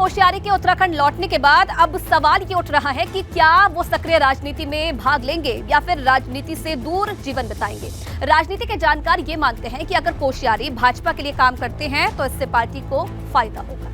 कोश्यारी के उत्तराखंड लौटने के बाद अब सवाल ये उठ रहा है कि क्या वो सक्रिय राजनीति में भाग लेंगे या फिर राजनीति से दूर जीवन बिताएंगे। राजनीति के जानकार ये मानते हैं कि अगर कोश्यारी भाजपा के लिए काम करते हैं तो इससे पार्टी को फायदा होगा।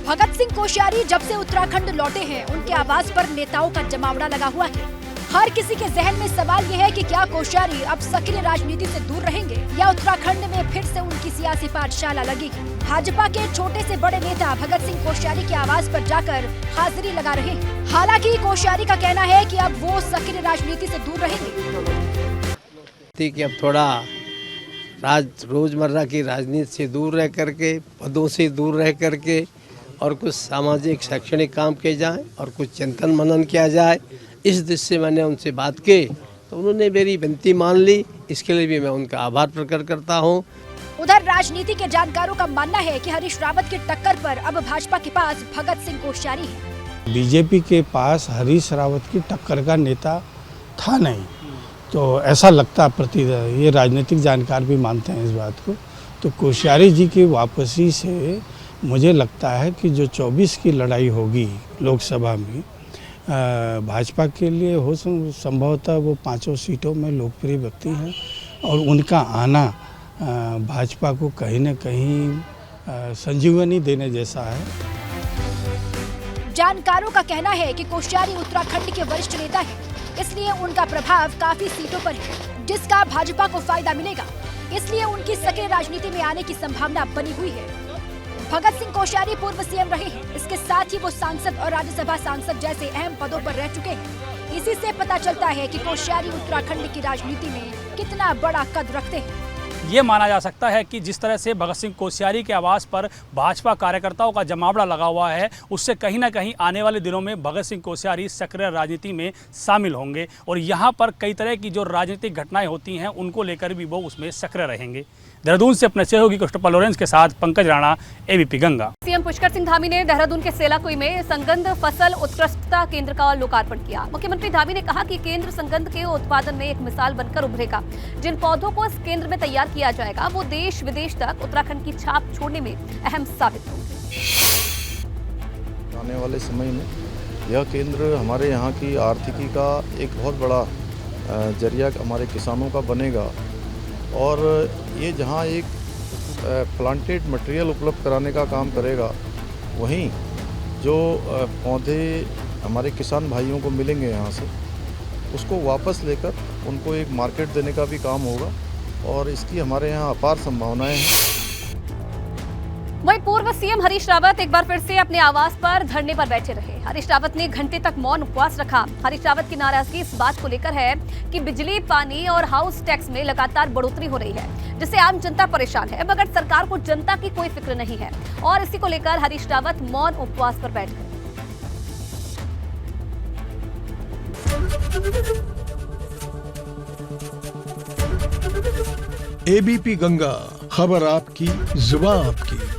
भगत सिंह कोश्यारी जब से उत्तराखंड लौटे हैं, उनके आवास पर नेताओं का जमावड़ा लगा हुआ है। हर किसी के जहन में सवाल यह है कि क्या कोश्यारी अब सक्रिय राजनीति से दूर रहेंगे या उत्तराखंड में फिर से उनकी सियासी पाठशाला लगेगी। भाजपा के छोटे से बड़े नेता भगत सिंह कोश्यारी के आवास पर जाकर हाजिरी लगा रहे हैं। हालांकि कोश्यारी का कहना है कि अब वो सक्रिय राजनीति से दूर रहेंगे। कि अब थोड़ा रोजमर्रा की राजनीति से दूर रह करके, पदों से दूर रह करके और कुछ सामाजिक शैक्षणिक काम किए जाए और कुछ चिंतन मनन किया जाए, इस दृष्टि से मैंने उनसे बात की तो उन्होंने मेरी विनती मान ली। इसके लिए भी मैं उनका आभार प्रकट करता हूँ। उधर राजनीति के जानकारों का मानना है कि हरीश रावत की टक्कर पर अब भाजपा के पास भगत सिंह कोश्यारी है। बीजेपी के पास हरीश रावत की टक्कर का नेता था नहीं, तो ऐसा लगता प्रतीत है, ये राजनीतिक जानकार भी मानते हैं इस बात को। तो कोश्यारी जी की वापसी से मुझे लगता है कि जो 24 की लड़ाई होगी लोकसभा में, भाजपा के लिए हो संभवतः वो 5 सीटों में लोकप्रिय व्यक्ति हैं और उनका आना भाजपा को कहीं न कहीं संजीवनी देने जैसा है। जानकारों का कहना है कि कोश्यारी उत्तराखंड के वरिष्ठ नेता हैं, इसलिए उनका प्रभाव काफी सीटों पर है, जिसका भाजपा को फायदा मिलेगा। इसलिए उनकी सक्रिय राजनीति में आने की संभावना बनी हुई है। भगत सिंह कोश्यारी पूर्व सीएम रहे हैं, इसके साथ ही वो सांसद और राज्यसभा सांसद जैसे अहम पदों पर रह चुके हैं। इसी से पता चलता है कि कोश्यारी उत्तराखंड की राजनीति में कितना बड़ा कद रखते हैं। ये माना जा सकता है कि जिस तरह से भगत सिंह कोश्यारी के आवास पर भाजपा कार्यकर्ताओं का जमावड़ा लगा हुआ है, उससे कहीं ना कहीं आने वाले दिनों में भगत सिंह कोश्यारी सक्रिय राजनीति में शामिल होंगे और यहाँ पर कई तरह की जो राजनीतिक घटनाएं होती हैं उनको लेकर भी वो उसमें सक्रिय रहेंगे। देहरादून से अपने सहयोगी क्रिस्टोफर लॉरेंस के साथ पंकज राणा, एबीपी गंगा। सीएम पुष्कर सिंह धामी ने देहरादून के सेलाकुई में संगंध फसल उत्कृष्टता केंद्र का लोकार्पण किया। मुख्यमंत्री धामी ने कहा कि केंद्र संगंध के उत्पादन में एक मिसाल बनकर उभरेगा। जिन पौधों को इस केंद्र में तैयार किया जाएगा वो देश विदेश तक उत्तराखंड की छाप छोड़ने में अहम साबित होंगे। आने वाले समय में यह केंद्र हमारे यहाँ की आर्थिकी का एक बहुत बड़ा जरिया हमारे किसानों का बनेगा और ये जहाँ एक प्लांटेड मटेरियल उपलब्ध कराने का काम करेगा, वहीं जो पौधे हमारे किसान भाइयों को मिलेंगे यहाँ से, उसको वापस लेकर उनको एक मार्केट देने का भी काम होगा और इसकी हमारे यहाँ अपार संभावनाएं हैं। वहीं पूर्व सीएम हरीश रावत एक बार फिर से अपने आवास पर धरने पर बैठे रहे। हरीश रावत ने घंटे तक मौन उपवास रखा। हरीश रावत की नाराजगी इस बात को लेकर है कि बिजली, पानी और हाउस टैक्स में लगातार बढ़ोतरी हो रही है, जिससे आम जनता परेशान है, मगर सरकार को जनता की कोई फिक्र नहीं है और इसी को लेकर हरीश रावत मौन उपवास पर बैठ गए। एबीपी गंगा, खबर आपकी, जुबान आपकी।